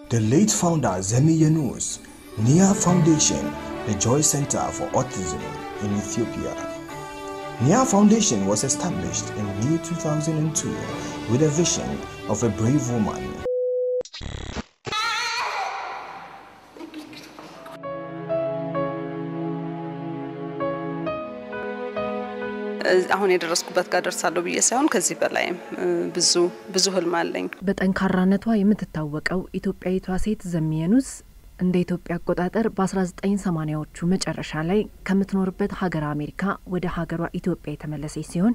The late founder Zemi Yunus, NIA Foundation, the Joy Center for Autism in Ethiopia. NIA Foundation was established in May 2002 with a vision of a brave woman. አሁን የደረስኩበት ጋር ደርሳለሁ ብዬ ሳይሆን ከዚህ በላይ ብዙ ህልም አለኝ። በጠንካራነቷ የምትታወቀው ኢትዮጵያዊቷ ሴት ዘሚ የኑስ እንደ ኢትዮጵያ አቆጣጠር በ1980ዎቹ መጨረሻ ላይ ከምትኖርበት ሀገር አሜሪካ ወደ ሀገሯ ኢትዮጵያ የተመለሰች ሲሆን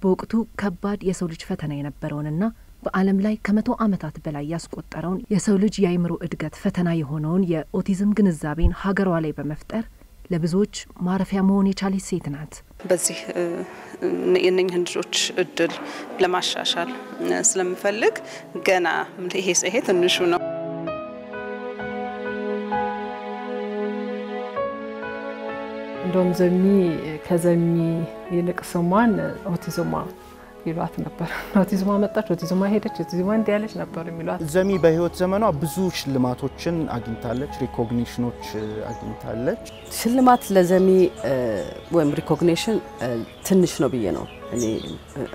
በወቅቱ ከባድ የሰው ልጅ ፈተና የነበረውንና በዓለም ላይ ከ100 ዓመታት በላይ ያስቆጠረውን የሰው ልጅ የአይምሮ እድገት ፈተና የሆነውን የኦቲዝም ግንዛቤን ሀገሯ ላይ በመፍጠር ለብዙዎች ማረፊያ መሆን የቻለች ሴት ናት። በዚህ የነኝህን ልጆች እድል ለማሻሻል ስለምፈልግ ገና ይሄ ትንሹ ነው። እንደውም ዘሚ ከዘሚ ይልቅ ስሟን ኦቲዝማ ይሏት ነበር። ኦቲዝማ መጣች፣ ኦቲዝማ ሄደች፣ ኦቲዝማ እንዲያለች ነበር የሚሏት። ዘሚ በህይወት ዘመኗ ብዙ ሽልማቶችን አግኝታለች፣ ሪኮግኒሽኖች አግኝታለች። ሽልማት ለዘሚ ወይም ሪኮግኒሽን ትንሽ ነው ብዬ ነው እኔ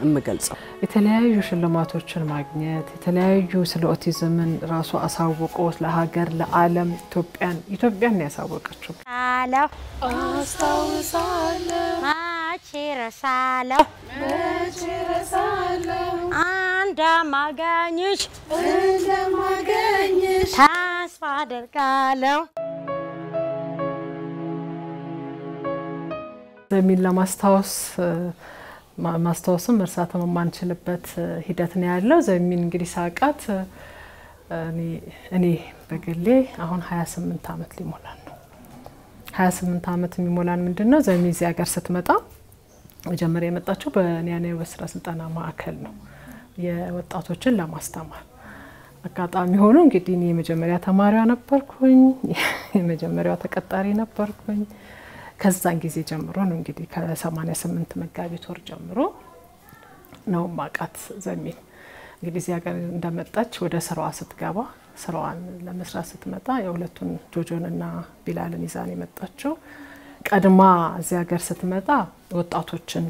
እምገልጸው። የተለያዩ ሽልማቶችን ማግኘት፣ የተለያዩ ስለ ኦቲዝምን ራሱ አሳውቆ ለሀገር ለዓለም ኢትዮጵያን ያሳወቀችው አስታውሳለሁ ማችረሳለሁ እንደማገኝሽ ተስፋ አደርጋለሁ። ዘሚን ማስታወስም መርሳትም ማንችልበት ሂደት ነው ያለው። ዘሚን እንግዲህ ሳቃት እኔ በግሌ አሁን 28 ዓመት ሊሞላን ነው። 28 ዓመት የሚሞላን ምንድነው? ዘሚ እዚህ ሀገር ስትመጣ መጀመሪያ የመጣችው በኒያኔ በስራ ስልጠና ማዕከል ነው የወጣቶችን ለማስተማር። አጋጣሚ ሆኖ እንግዲህ እኔ የመጀመሪያ ተማሪዋ ነበርኩኝ፣ የመጀመሪያዋ ተቀጣሪ ነበርኩኝ። ከዛን ጊዜ ጀምሮ ነው እንግዲህ ከ88 መጋቢት ወር ጀምሮ ነው ማቃት ዘሚን። እንግዲህ እዚህ ሀገር እንደመጣች ወደ ስራዋ ስትገባ ስራዋን ለመስራት ስትመጣ የሁለቱን ጆጆንና ቢላልን ይዛን የመጣችው። ቀድማ እዚህ ሀገር ስትመጣ ወጣቶችን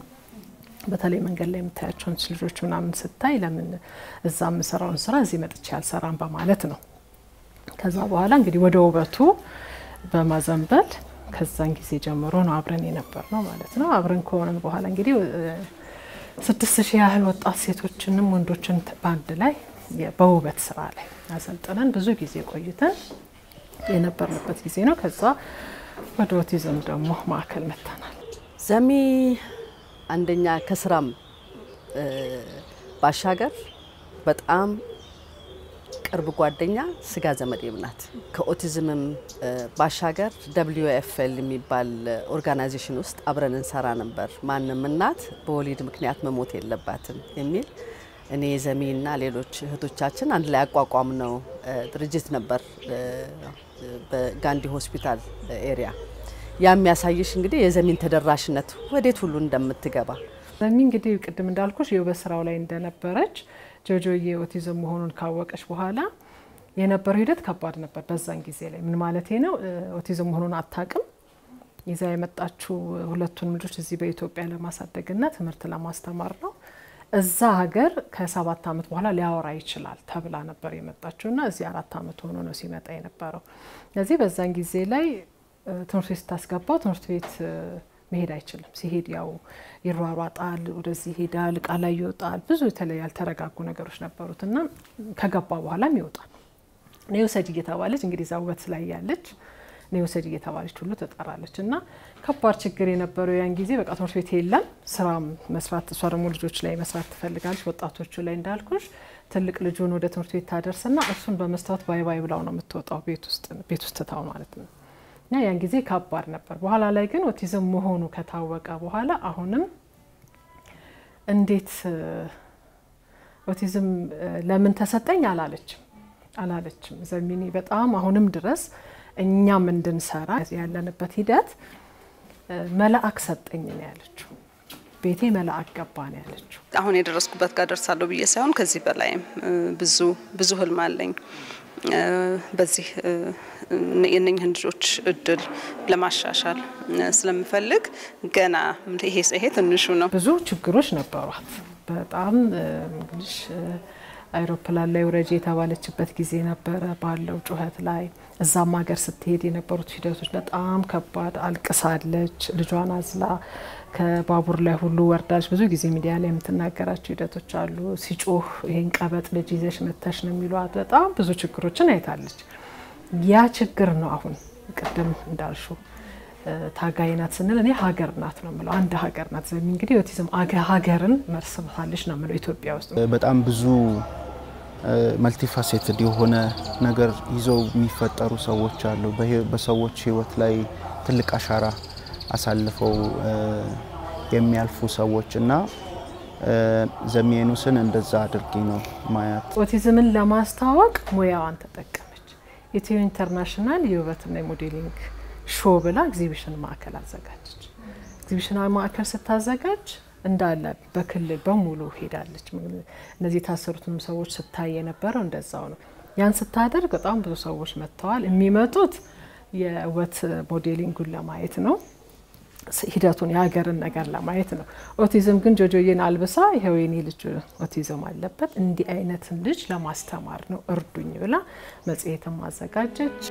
በተለይ መንገድ ላይ የምታያቸውን ልጆች ምናምን ስታይ ለምን እዛም ሰራውን ስራ እዚህ መጥቼ ያልሰራም በማለት ነው። ከዛ በኋላ እንግዲህ ወደ ውበቱ በማዘንበል ከዛን ጊዜ ጀምሮ ነው አብረን የነበርነው ማለት ነው። አብረን ከሆነን በኋላ እንግዲህ 6000 ያህል ወጣት ሴቶችንም ወንዶችን ባንድ ላይ በውበት ስራ ላይ አሰልጥነን ብዙ ጊዜ ቆይተን የነበርንበት ጊዜ ነው። ከዛ ወደ ኦቲዝም ደግሞ ማዕከል መጣናል። ዘሚ አንደኛ ከስራም ባሻገር በጣም ቅርብ ጓደኛ ስጋ ዘመዴም ናት። ከኦቲዝምም ባሻገር WFL የሚባል ኦርጋናይዜሽን ውስጥ አብረን እንሰራ ነበር። ማንንም እናት በወሊድ ምክንያት መሞት የለባትም የሚል እኔ ዘሚና ሌሎች እህቶቻችን አንድ ላይ አቋቋም ነው ድርጅት ነበር በጋንዲ ሆስፒታል ኤሪያ። ያሚያሳይሽ እንግዲህ የዘሚን ተደራሽነት ወዴት ሁሉ እንደምትገባ። ዘሚ እንግዲህ ቅድም እንዳልኩሽ የበስራው ላይ እንደነበረች ጆጆዬ ኦቲዝም መሆኑን ካወቀች በኋላ የነበረው ሂደት ከባድ ነበር። በዛን ጊዜ ላይ ምን ማለት ነው? ኦቲዝም መሆኑን አታቅም። ይዛ የመጣችው ሁለቱን ልጆች እዚህ በኢትዮጵያ ለማሳደግና ትምህርት ለማስተማር ነው። እዛ ሀገር ከ7 ዓመት በኋላ ሊያወራ ይችላል ተብላ ነበር የመጣችውና እዚህ 4 ዓመት ሆኖ ነው ሲመጣ የነበረው። ስለዚህ በዛን ጊዜ ላይ ትምህርት ቤት ታስገባው ትምህርት ቤት መሄድ አይችልም። ሲሄድ ያው ይሯሯጣል፣ ወደዚህ ሄዳል፣ ቃል ላይ ይወጣል። ብዙ የተለያዩ ያልተረጋጉ ነገሮች ነበሩትና ከገባ በኋላም ይወጣል። ኔውሰድ እየተባለች እንግዲህ ዛውበት ላይ ያለች ኔውሰድ እየተባለች ሁሉ ተጣራለችና ከባድ ችግር የነበረው ያን ጊዜ በቃ ትምህርት ቤት የለም፣ ስራም መስራት እሷ ደግሞ ልጆች ላይ መስራት ትፈልጋለች። ወጣቶቹ ላይ እንዳልኩሽ ትልቅ ልጁን ወደ ትምህርት ቤት ታደርስና እሱን በመስታወት ባይ ባይ ብላው ነው የምትወጣው ቤት ውስጥ ታው ማለት ነው። ያን ጊዜ ከባድ ነበር። በኋላ ላይ ግን ኦቲዝም መሆኑ ከታወቀ በኋላ አሁንም እንዴት ኦቲዝም ለምን ተሰጠኝ አላለችም። ዘሚኒ በጣም አሁንም ድረስ እኛም እንድንሰራ ያለንበት ሂደት መልአክ ሰጠኝ ነው ያለችው። ቤቴ መልአክ ገባ ነው ያለችው። አሁን የደረስኩበት ጋር ደርሳለሁ ብዬ ሳይሆን ከዚህ በላይ ብዙ ህልም አለኝ። በዚህ የነኝህን ልጆች እድል ለማሻሻል ስለምፈልግ ገና ይሄ ትንሹ ነው። ብዙ ችግሮች ነበሯት። በጣም እንግዲህ አይሮፕላን ላይ ወረጄ የተባለችበት ጊዜ ነበረ ባለው ጩኸት ላይ። እዛም ሀገር ስትሄድ የነበሩት ሂደቶች በጣም ከባድ፣ አልቅሳለች። ልጇን አዝላ ከባቡር ላይ ሁሉ ወርዳች። ብዙ ጊዜ ሚዲያ ላይ የምትናገራቸው ሂደቶች አሉ። ሲጮህ ይሄን ቀበጥ ልጅ ይዘሽ መተሽ ነው የሚሏት። በጣም ብዙ ችግሮችን አይታለች። ያ ችግር ነው አሁን ቅድም እንዳልሽው ታጋይ ናት ስንል እኔ ሀገር ናት ነው የምለው። አንድ ሀገር ናት። ዘሚ እንግዲህ ኦቲዝም ሀገርን መርስባታለች ነው የምለው። ኢትዮጵያ ውስጥ በጣም ብዙ መልቲፋሴትድ የሆነ ነገር ይዘው የሚፈጠሩ ሰዎች አሉ። በሰዎች ህይወት ላይ ትልቅ አሻራ አሳልፈው የሚያልፉ ሰዎች እና ዘሚየኑስን እንደዛ አድርጊ ነው ማያት። ኦቲዝምን ለማስተዋወቅ ሙያዋን ተጠቀመች። ኢትዮ ኢንተርናሽናል የውበትና የሞዴሊንግ ሾው ብላ ኤግዚቢሽን ማዕከል አዘጋጀች። ኤግዚቢሽን ማዕከል ስታዘጋጅ እንዳለ በክልል በሙሉ ሄዳለች። እነዚህ ታሰሩትም ሰዎች ስታይ የነበረው እንደዛው ነው። ያን ስታደርግ በጣም ብዙ ሰዎች መጥተዋል። የሚመጡት የውበት ሞዴሊንጉን ለማየት ነው፣ ሂደቱን የሀገርን ነገር ለማየት ነው። ኦቲዝም ግን ጆጆዬን አልብሳ ይሄው የኔ ልጅ ኦቲዝም አለበት እንዲህ አይነትን ልጅ ለማስተማር ነው እርዱኝ ብላ መጽሔትም አዘጋጀች።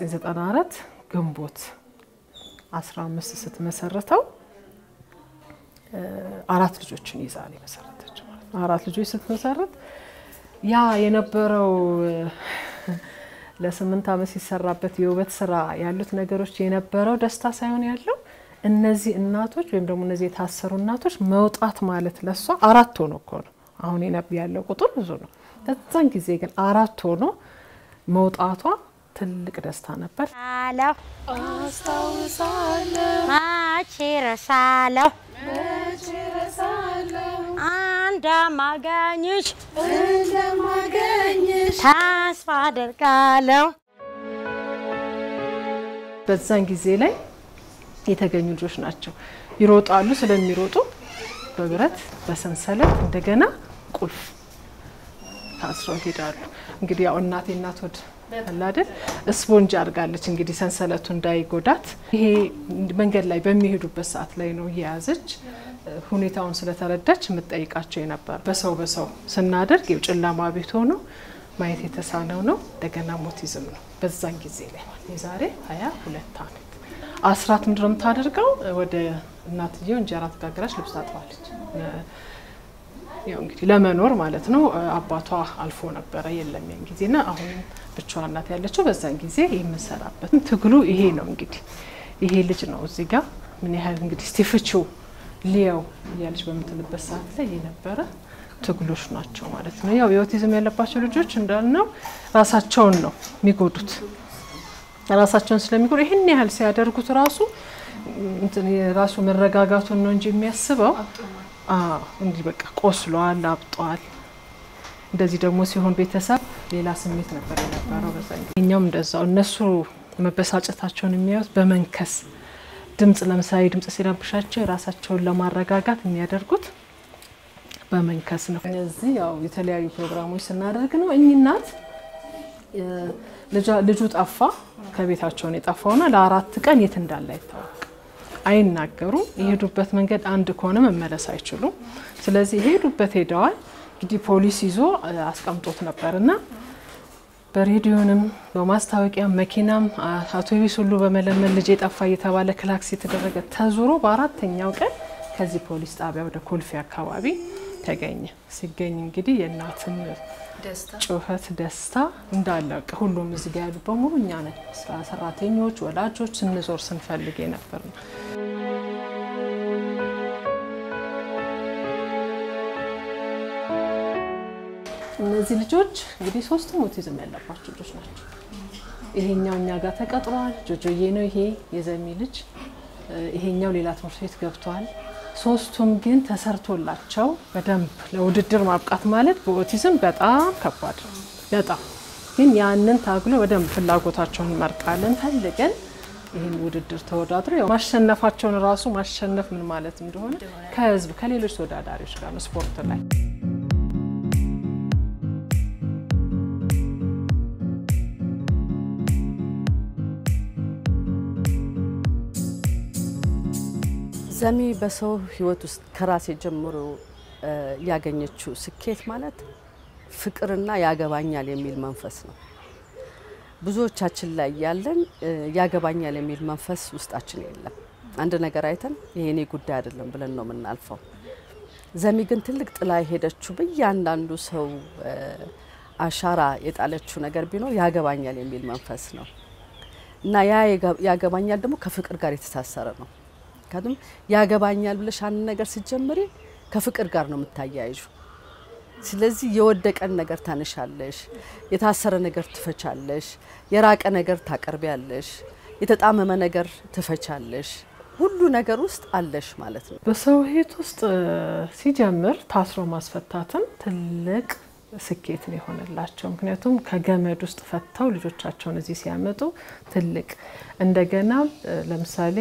የ94 ግንቦት 15 ስትመሰረተው 4 ልጆችን ይዛል የመሰረተችው ማለት ነው። 4 ልጆች ስትመሰረት ያ የነበረው ለ8 ዓመት ሲሰራበት የውበት ስራ ያሉት ነገሮች የነበረው ደስታ ሳይሆን ያለው እነዚህ እናቶች ወይም ደግሞ እነዚህ የታሰሩ እናቶች መውጣት ማለት ለሷ 4 ሆኖ እኮ ነው። አሁን ያለው ቁጥር ብዙ ነው። በዛን ጊዜ ግን 4 ሆኖ መውጣቷ ትልቅ ደስታ ነበር። አስታውሳለሁ መቼ ረሳለሁ እንደማገኝሽ ተስፋ አደርጋለሁ። በዛን ጊዜ ላይ የተገኙ ልጆች ናቸው። ይሮጣሉ። ስለሚሮጡ በብረት በሰንሰለት እንደገና ቁልፍ ታስረው ሄዳሉ። እንግዲህ ያው እናት ወድ አላደል ስፖንጅ አድርጋለች እንግዲህ ሰንሰለቱ እንዳይጎዳት። ይሄ መንገድ ላይ በሚሄዱበት ሰዓት ላይ ነው የያዘች። ሁኔታውን ስለተረዳች የምትጠይቃቸው ነበር። በሰው ስናደርግ የጨለማ ቤት ሆኖ ማየት የተሳነው ነው። እንደገና ኦቲዝም ነው። በዛን ጊዜ ላይ የዛሬ 22 ዓመት አስራት ምንድነው የምታደርገው? ወደ እናትየው እንጀራ ተጋግራች፣ ልብስ ታጥባለች። ያው እንግዲህ ለመኖር ማለት ነው። አባቷ አልፎ ነበር የለም ያን ጊዜና አሁን ብቻዋን እናት ያለችው በዛን ጊዜ የምሰራበት ትግሉ ይሄ ነው። እንግዲህ ይሄ ልጅ ነው እዚህ ጋር ምን ያህል እንግዲህ ስቲፍቹ ሊያው ያለች በምትልበት ሰዓት ላይ የነበረ ትግሎች ናቸው ማለት ነው። ያው የኦቲዝም ያለባቸው ልጆች እንዳልነው ራሳቸውን ነው የሚጎዱት። ራሳቸውን ስለሚጎዱ ይሄን ያህል ሲያደርጉት ራሱ መረጋጋቱን ነው እንጂ የሚያስበው እንዲህ በቃ ቆስሏል፣ አብጧል። እንደዚህ ደግሞ ሲሆን ቤተሰብ ሌላ ስሜት ነበር የነበረው በዛን ጊዜ። እኛም እንደዛው እነሱ መበሳጨታቸውን የሚያዩት በመንከስ ድምጽ ለምሳሌ ድምጽ ሲረብሻቸው ራሳቸውን ለማረጋጋት የሚያደርጉት በመንከስ ነው። እዚህ ያው የተለያዩ ፕሮግራሞች ስናደርግ ነው። እናት ልጁ ጠፋ ከቤታቸው ነው የጠፋውና ለ4 ቀን የት እንዳለ አይናገሩም። የሄዱበት መንገድ አንድ ከሆነ መመለስ አይችሉም። ስለዚህ የሄዱበት ሄደዋል። እንግዲህ ፖሊስ ይዞ አስቀምጦት ነበርና በሬዲዮንም በማስታወቂያ መኪናም አውቶቡስ ሁሉ በመለመን ልጅ ጠፋ እየተባለ ክላክስ የተደረገ ተዙሮ በ4ኛው ቀን ከዚህ ፖሊስ ጣቢያ ወደ ኮልፌ አካባቢ ተገኘ። ሲገኝ እንግዲህ የእናትን ጩኸት ደስታ እንዳለ ሁሉም እዚህ ጋር ያሉ በሙሉ እኛ ነን ሰራተኞች ወላጆች ስንዞር ስንፈልግ ነበር። እነዚህ ልጆች እንግዲህ 3 ኦቲዝም ያለባቸው ልጆች ናቸው። ይሄኛው እኛ ጋር ተቀጥሯል። ጆጆዬ ነው ይሄ የዘሚ ልጅ። ይሄኛው ሌላ ትምህርት ቤት ገብቷል። 3ቱም ግን ተሰርቶላቸው በደንብ ለውድድር ማብቃት ማለት በኦቲዝም በጣም ከባድ ነው። በጣም ግን ያንን ታግሎ በደንብ ፍላጎታቸውን መርጣለን ፈልገን ይሄን ውድድር ተወዳድረው ያው ማሸነፋቸውን ራሱ ማሸነፍ ምን ማለት እንደሆነ ከህዝብ ከሌሎች ተወዳዳሪዎች ጋር ነው ስፖርት ላይ ዘሚ በሰው ህይወት ውስጥ ከራሴ ጀምሮ ያገኘችው ስኬት ማለት ፍቅርና ያገባኛል የሚል መንፈስ ነው። ብዙዎቻችን ላይ ያለን ያገባኛል የሚል መንፈስ ውስጣችን የለም። አንድ ነገር አይተን የኔ ጉዳይ አይደለም ብለን ነው የምናልፈው። ዘሚ ግን ትልቅ ጥላ ሄደችው በእያንዳንዱ ሰው አሻራ የጣለችው ነገር ቢኖር ያገባኛል የሚል መንፈስ ነው እና ያገባኛል ደግሞ ከፍቅር ጋር የተሳሰረ ነው። ካዱም ያገባኛል ብለሽ አንድ ነገር ሲጀምሪ ከፍቅር ጋር ነው የምታያይዡ። ስለዚህ የወደቀን ነገር ታነሻለሽ፣ የታሰረ ነገር ትፈቻለሽ፣ የራቀ ነገር ታቀርቢያለሽ፣ የተጣመመ ነገር ትፈቻለሽ። ሁሉ ነገር ውስጥ አለሽ ማለት ነው። በሰው ህይወት ውስጥ ሲጀምር ታስሮ ማስፈታትን ትልቅ ስኬት ነው የሆነላቸው። ምክንያቱም ከገመድ ውስጥ ፈተው ልጆቻቸውን እዚህ ሲያመጡ ትልቅ እንደገና ለምሳሌ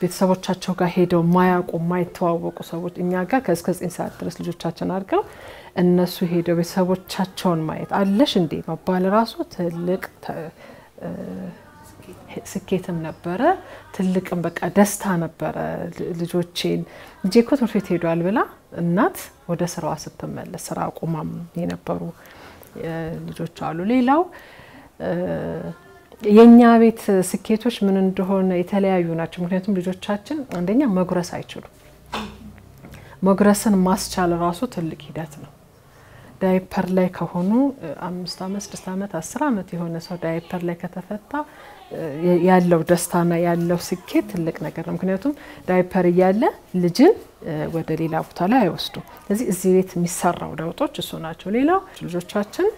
ቤተሰቦቻቸው ጋር ሄደው ማያውቁ ማይተዋወቁ ሰዎች እኛ ጋር ከእስከ 9 ሰዓት ድረስ ልጆቻችን አድርገው እነሱ ሄደው ቤተሰቦቻቸውን ማየት አለሽ እንዴ መባል ራሱ ትልቅ ስኬትም ነበረ። ትልቅም በቃ ደስታ ነበረ። ልጆቼን እጄኮ ትምህርት ቤት ሄዷል ብላ እናት ወደ ስራዋ ስትመለስ ስራ አቁማም የነበሩ ልጆች አሉ። ሌላው የኛ ቤት ስኬቶች ምን እንደሆነ የተለያዩ ናቸው። ምክንያቱም ልጆቻችን አንደኛ መጉረስ አይችሉም። መጉረስን ማስቻል ራሱ ትልቅ ሂደት ነው። ዳይፐር ላይ ከሆኑ 5 አመት 6 አመት 10 አመት የሆነ ሰው ዳይፐር ላይ ከተፈታ ያለው ደስታና ያለው ስኬት ትልቅ ነገር ነው። ምክንያቱም ዳይፐር ያለ ልጅን ወደ ሌላ ቦታ ላይ አይወስዱም። ስለዚህ እዚህ ቤት የሚሰራው ለውጦች እሱ ናቸው። ሌላው ልጆቻችን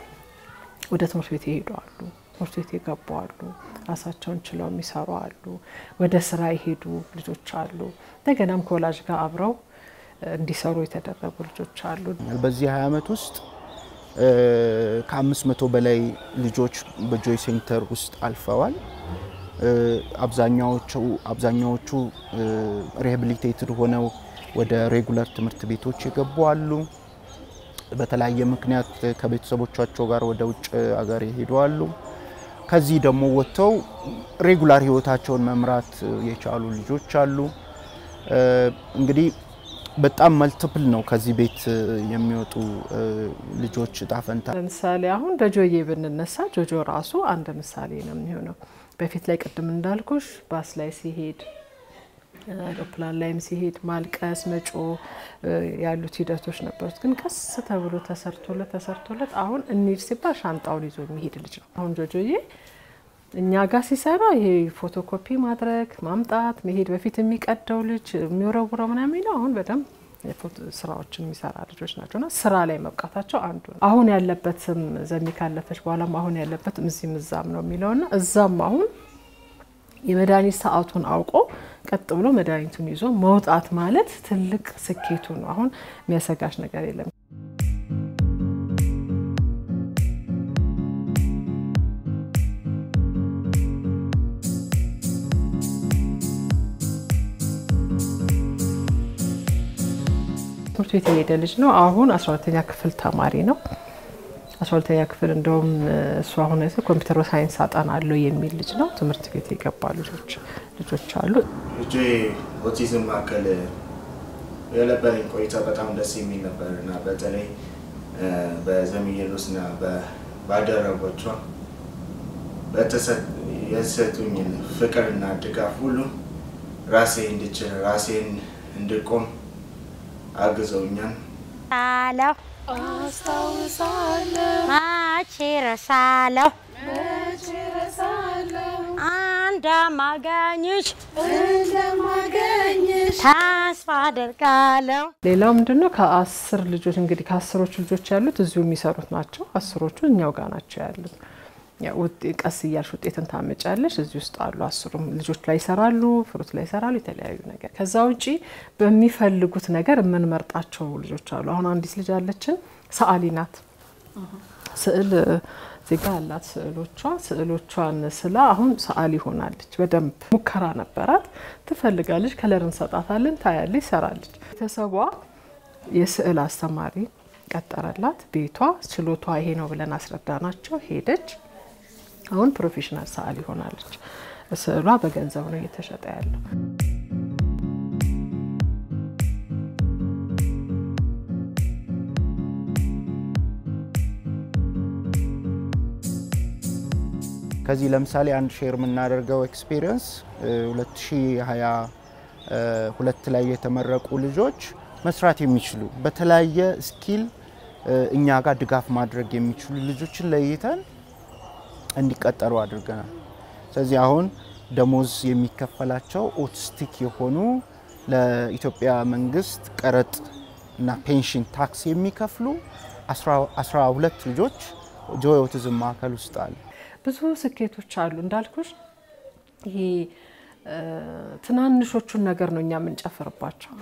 ወደ ትምህርት ቤት ይሄዳሉ፣ ትምህርት ቤት ይገባሉ፣ ራሳቸውን ችለው የሚሰሩ አሉ፣ ወደ ስራ ይሄዱ ልጆች አሉ። እንደገናም ኮላጅ ጋር አብረው እንዲሰሩ የተደረጉ ልጆች አሉ። በዚህ 20 አመት ውስጥ ከ500 በላይ ልጆች በጆይ ሴንተር ውስጥ አልፈዋል። አብዛኛዎቹ ሪሃቢሊቴትድ ሆነው ወደ ሬጉላር ትምህርት ቤቶች የገቡ አሉ። በተለያየ ምክንያት ከቤተሰቦቻቸው ጋር ወደ ውጭ ሀገር ይሄዱ አሉ። ከዚህ ደግሞ ወጥተው ሬጉላር ህይወታቸውን መምራት የቻሉ ልጆች አሉ። እንግዲህ በጣም መልቲፕል ነው ከዚህ ቤት የሚወጡ ልጆች ጣፈንታ። ለምሳሌ አሁን በጆዬ ብንነሳ ጆጆ ራሱ አንድ ምሳሌ ነው የሚሆነው። በፊት ላይ ቅድም እንዳልኩሽ ባስ ላይ ሲሄድ አውሮፕላን ላይም ሲሄድ ማልቀስ መጮ ያሉት ሂደቶች ነበሩት። ግን ቀስ ተብሎ ተሰርቶለት አሁን እንሂድ ሲባል ሻንጣውን ይዞ የሚሄድ ልጅ ነው። አሁን ጆጆዬ እኛ ጋር ሲሰራ ይሄ ፎቶኮፒ ማድረግ ማምጣት መሄድ በፊት የሚቀደው ልጅ የሚወረውረው ምናምን ነው። አሁን በደንብ የፎቶ ስራዎችን የሚሰራ ልጆች ናቸውና ስራ ላይ መብቃታቸው አንዱ ነው። አሁን ያለበትም ዘሚ ካለፈች በኋላም አሁን ያለበትም እዛም ነው የሚለውና እዛም አሁን የመድኃኒት ሰዓቱን አውቆ ቀጥ ብሎ መድኃኒቱን ይዞ መውጣት ማለት ትልቅ ስኬቱ ነው። አሁን የሚያሰጋሽ ነገር የለም። ትምህርት ቤት የሄደ ልጅ ነው። አሁን 12ኛ ክፍል ተማሪ ነው። 12ኛ ክፍል እንደውም እሱ አሁን ኮምፒውተር ሳይንስ አጠናለሁ የሚል ልጅ ነው። ትምህርት ቤት የገባ ልጆች አሉ። ልጅ ኦቲዝም ማከለ የነበረኝ ቆይታ በጣም ደስ የሚል ነበርና በተለይ በዘሚየሉስና ባደረቦቿ የሰጡኝ ፍቅርና ድጋፍ ሁሉ ራሴን እንድቆም አግዘውኛል። አስታውሳለሁ መቼ ረሳለሁ እንደማገኝሽ ተስፋ አደርጋለሁ። ሌላው ምንድነው ከ10 ልጆች እንግዲህ ከ10ዎቹ ልጆች ያሉት እዚሁ የሚሰሩት ናቸው። 10ዎቹ እኛው ጋር ናቸው ያሉት። ያው ቀስ እያልሽ ውጤትን ታመጫለሽ። እዚህ ውስጥ አሉ 10ም ልጆች ላይ ይሰራሉ፣ ፍሩት ላይ ይሰራሉ፣ የተለያዩ ነገር። ከዛ ውጪ በሚፈልጉት ነገር ምን መርጣቸው ልጆች አሉ። አሁን አንዲት ልጅ አለችን ሰዓሊ ናት። ስዕል ዜጋ አላት ስዕሎቿን ስላ አሁን ሰዓሊ ሆናለች በደንብ ሙከራ ነበራት ትፈልጋለች ከለር እንሰጣታለን ታያለች ሰራለች ተሰቧ የስዕል አስተማሪ ቀጠረላት ቤቷ ችሎቷ ይሄ ነው ብለን አስረዳናቸው ሄደች አሁን ፕሮፌሽናል ሰዓሊ ሆናለች ስዕሏ በገንዘብ ነው እየተሸጠ ያለው ከዚህ ለምሳሌ አንድ ሼር የምናደርገው ኤክስፒሪየንስ 2022 ላይ የተመረቁ ልጆች መስራት የሚችሉ በተለያየ ስኪል እኛ ጋር ድጋፍ ማድረግ የሚችሉ ልጆችን ለይተን እንዲቀጠሩ አድርገናል ስለዚህ አሁን ደሞዝ የሚከፈላቸው ኦቲስቲክ የሆኑ ለኢትዮጵያ መንግስት ቀረጥ እና ፔንሽን ታክስ የሚከፍሉ 12 ልጆች ጆይ ኦቲዝም ማዕከል ውስጥ አሉ ብዙ ስኬቶች አሉ እንዳልኩሽ ይሄ ትናንሾቹን ነገር ነው እኛ ምን ጨፈርባቸው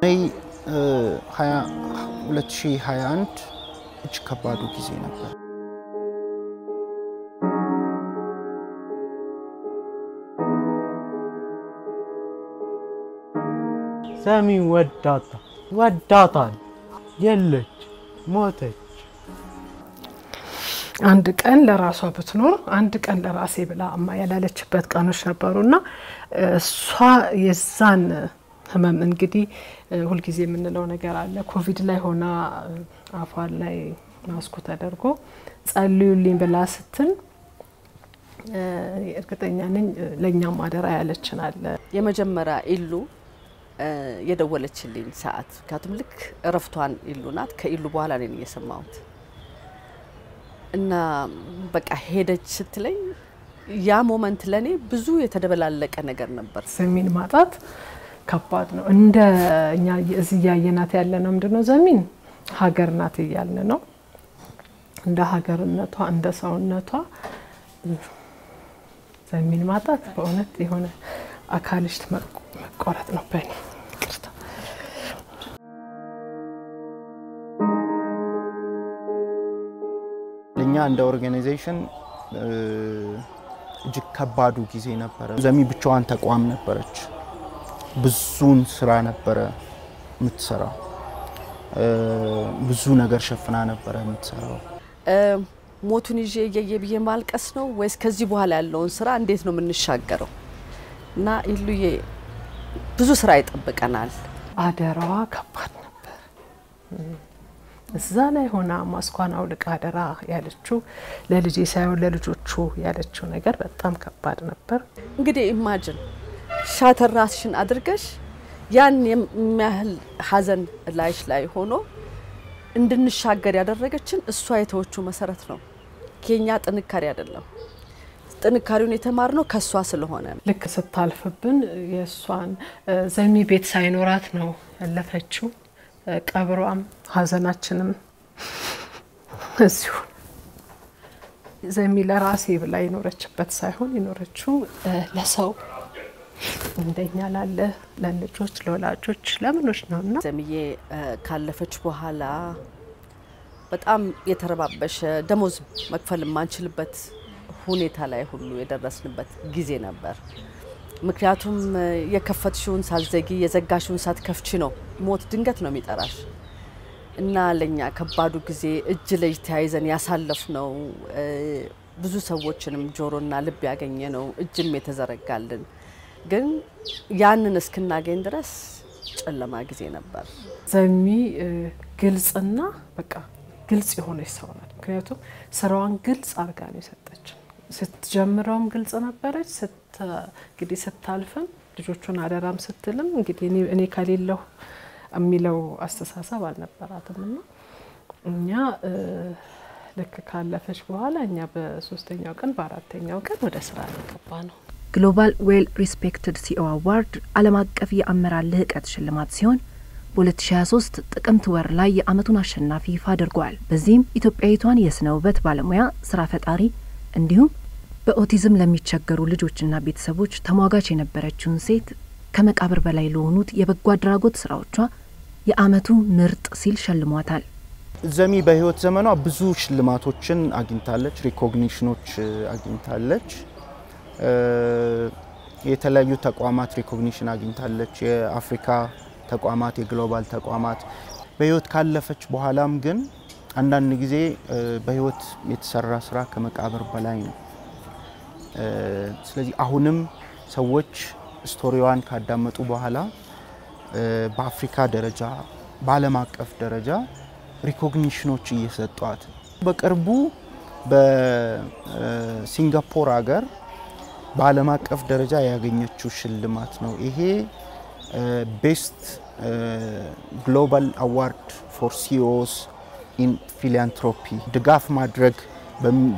May 2021 እጅ ከባዱ ጊዜ ነበር ሰሚ ወዳታል የለች ሞተች አንድ ቀን ለራሷ ብትኖር አንድ ቀን ለራሴ ብላ አማ ያላለችበት ቀኖች ነበርና እሷ የዛን ህመም እንግዲህ ሁሉ ጊዜ የምንለው ነገር አለ ኮቪድ ላይ ሆና አፋን ላይ ማስኩ ተደርጎ ጸልዩልኝ ብላ ስትል እርግጠኛ ነኝ ለኛም አደራ ያለችን አለ የመጀመሪያ ኢሉ የደወለችልኝ ሰዓት ካቱም ልክ ረፍቷን ኢሉናት ከኢሉ በኋላ ነኝ የሰማሁት እና በቃ ሄደች ስትለኝ ያ ሞመንት ለኔ ብዙ የተደበላለቀ ነገር ነበር ሰሚን ማጣት ከባድ ነው እንደ እኛ እዚህ ያየናት ያለነው ምንድነው ዘሚን ሀገር ናት ይያልን ነው እንደ ሀገርነቷ እንደ ሰውነቷ ዘሚን ማጣት በእውነት የሆነ አካልሽ መቆረጥ ነው በእኔ ይቅርታ ለኛ እንደ ኦርጋናይዜሽን እጅግ ከባዱ ጊዜ ነበር ዘሚ ብቻዋን ተቋም ነበረች ብዙን ስራ ነበር የምትሰራው ብዙ ነገር ሸፍና ነበር የምትሰራው ሞቱን ይዤ የየብዬ ማልቀስ ነው ወይስ ከዚህ በኋላ ያለውን ስራ እንዴት ነው የምንሻገረው እና ኢሉዬ ብዙ ስራ ይጠብቀናል አደራዋ ከባድ ነበር እዛ ላይ ሆና ማስኳን አውልቃ አደራ ያለችው ለልጄ ሳይሆን ለልጆቹ ያለችው ነገር በጣም ከባድ ነበር እንግዲህ ኢማጂን ሻተር ራስሽን አድርገሽ ያን የሚያህል ሐዘን ላይሽ ላይ ሆኖ እንድንሻገር ያደረገችን እሷ የተወቹ መሰረት ነው ከኛ ጥንካሬ አይደለም ጥንካሬውን የተማርነው ከሷ ስለሆነ ልክ ስታልፍብን የሷን ዘሚ ቤት ሳይኖራት ነው ያለፈችው ቀብሯም ሐዘናችንም እዚሁ ዘሚ ለራሴ ብላ ይኖረችበት ሳይሆን ይኖረችው ለሰው እንደኛ ላለ ለልጆች ለወላጆች ለምኖች ነውና ዘሚዬ ካለፈች በኋላ በጣም የተረባበሸ ደሞዝ መክፈል ማንችልበት ሁኔታ ላይ ሁሉ የደረስንበት ጊዜ ነበር ምክንያቱም የከፈትሽውን ሳልዘጊ የዘጋሽውን ሳትከፍቺ ነው ሞት ድንገት ነው የሚጠራሽ እና ለኛ ከባዱ ጊዜ እጅ ለጅ ተያይዘን ያሳለፍነው ብዙ ሰዎችንም ጆሮና ልብ ያገኘ ነው እጅም የተዘረጋልን ግን ያንን እስክናገኝ ድረስ ጨለማ ጊዜ ነበር ዘሚ ግልጽና በቃ ግልጽ የሆነች ሰው ናት ምክንያቱም ስራዋን ግልጽ አርጋ ነው የሰጠችን ስትጀምረውም ግልጽ ነበረች እንግዲህ ስታልፍም ልጆቹን አደራም ስትልም እንግዲህ እኔ ከሌለው የሚለው አስተሳሰብ አልነበራትምና እኛ ለክ ካለፈች በኋላ እኛ በ3ኛው ቀን በ4ኛው ቀን ወደ ስራ ገባ ነው ግሎባል ዌል ሪስፔክትድ ሲኦ አዋርድ ዓለም አቀፍ የአመራር ልህቀት ሽልማት ሲሆን በ2023 ጥቅምት ወር ላይ የአመቱን አሸናፊ ይፋ አድርጓል በዚህም ኢትዮጵያዊቷን የስነ ውበት ባለሙያ ስራ ፈጣሪ እንዲሁም በኦቲዝም ለሚቸገሩ ልጆችና ቤተሰቦች ተሟጋች የነበረችውን ሴት ከመቃብር በላይ ለሆኑት የበጎ አድራጎት ስራዎቿ የአመቱ ምርጥ ሲል ሸልሟታል ዘሚ በህይወት ዘመኗ ብዙ ሽልማቶችን አግኝታለች ሪኮግኒሽኖች አግኝታለች የተለያዩ ተቋማት ሪኮግኒሽን አግኝታለች የአፍሪካ ተቋማት የግሎባል ተቋማት በህይወት ካለፈች በኋላም ግን አንዳንድ ጊዜ በህይወት የተሰራ ስራ ከመቃብር በላይ ነው ስለዚህ አሁንም ሰዎች ስቶሪዋን ካዳመጡ በኋላ በአፍሪካ ደረጃ በዓለም አቀፍ ደረጃ ሪኮግኒሽኖች እየሰጧት በቅርቡ በሲንጋፖር ሀገር በዓለም አቀፍ ደረጃ ያገኘችው ሽልማት ነው ይሄ ቤስት ግሎባል አዋርድ ፎር ሲኦስ ኢን ፊላንትሮፒ ድጋፍ ማድረግ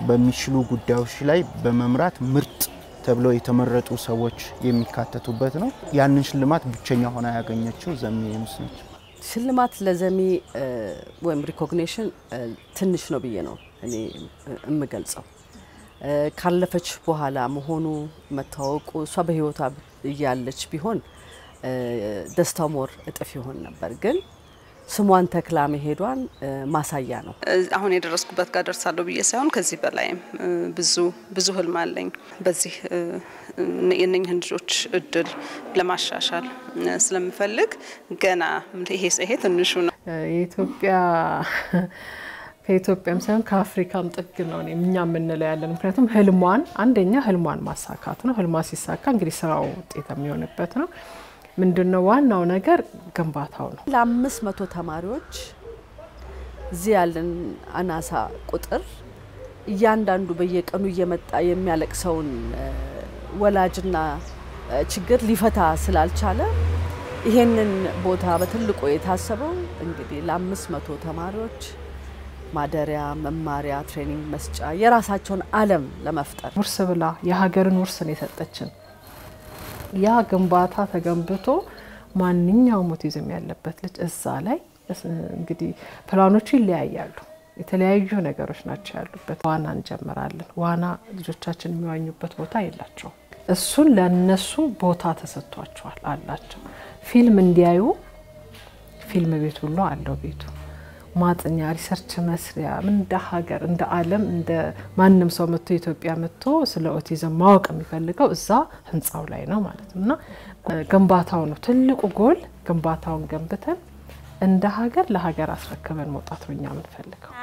በሚሽሉ ጉዳዮች ላይ በመምራት ምርጥ ተብለው የተመረጡ ሰዎች የሚካተቱበት ነው ያንን ሽልማት ብቸኛ ሆና ያገኘችው ዘሚ የኑስ ነች ሽልማት ለዘሚ ወይም ሪኮግኒሽን ትንሽ ነው ብዬ ነው እኔ እምገልጸው ካለፈች በኋላ መሆኑ መታወቁ እሷ በህይወቷ ያለች ቢሆን ደስታው ሞር እጥፍ ይሆን ነበር ግን ስሟን ተክላ መሄዷን ማሳያ ነው አሁን የደረስኩበት ጋር ደርሳለሁ ብዬ ሳይሆን ከዚህ በላይም ብዙ ህልም አለኝ በዚህ የነኝህን ልጆች እድል ለማሻሻል ስለምፈልግ ገና ይሄ ትንሹ ነው የኢትዮጵያ ከኢትዮጵያም ሳይሆን ከአፍሪካም ጥግ ነው እኛ የምንለው ያለን ምክንያቱም ህልሟን አንደኛ ህልሟን ማሳካት ነው ህልሟ ሲሳካ እንግዲህ ስራው ውጤት የሚሆንበት ነው ምንድነው ዋናው ነገር ግንባታው ነው ለ500 ተማሪዎች እዚህ ያለን አናሳ ቁጥር እያንዳንዱ በየቀኑ እየመጣ የሚያለቅሰውን ወላጅና ችግር ሊፈታ ስላልቻለ ይሄንን ቦታ በትልቁ የታሰበው እንግዲህ ለ500 ተማሪዎች ማደሪያ መማሪያ ትሬኒንግ መስጫ የራሳቸውን ዓለም ለመፍጠር ውርስ ብላ የሀገርን ውርስን የሰጠችን ያ ግንባታ ተገንብቶ ማንኛውም ኦቲዝም ያለበት ልጅ እዛ ላይ እንግዲህ ፕላኖቹ ይለያያሉ የተለያዩ ነገሮች ናቸው ያሉበት ዋና እንጀምራለን ዋና ልጆቻችን የሚዋኙበት ቦታ የላቸው እሱን ለነሱ ቦታ ተሰጥቷቸዋል አላቸው ፊልም እንዲያዩ ፊልም ቤት ሁሉ አለው ቤቱ ማጥኛ ሪሰርች መስሪያ እንደ ሀገር እንደ ዓለም እንደ ማንንም ሰው መጥቶ ኢትዮጵያ መጥቶ ስለ ኦቲዝም ማወቅ የሚፈልገው እዛ ህንጻው ላይ ነው ማለት ነውና ግንባታው ነው ትልቁ ጎል ግንባታውን ገንብተን እንደ ሀገር ለሀገር አስረክበን መውጣት ነው እኛ የምንፈልገው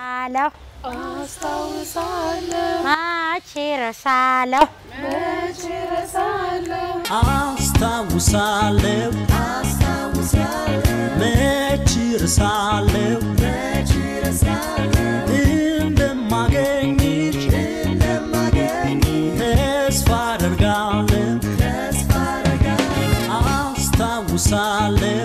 አስታውሳለሁ መቼ ረሳለሁ መቼ ረሳለሁ እንደማገኝሽ ተስፋ አደርጋለሁ አስታውሳለሁ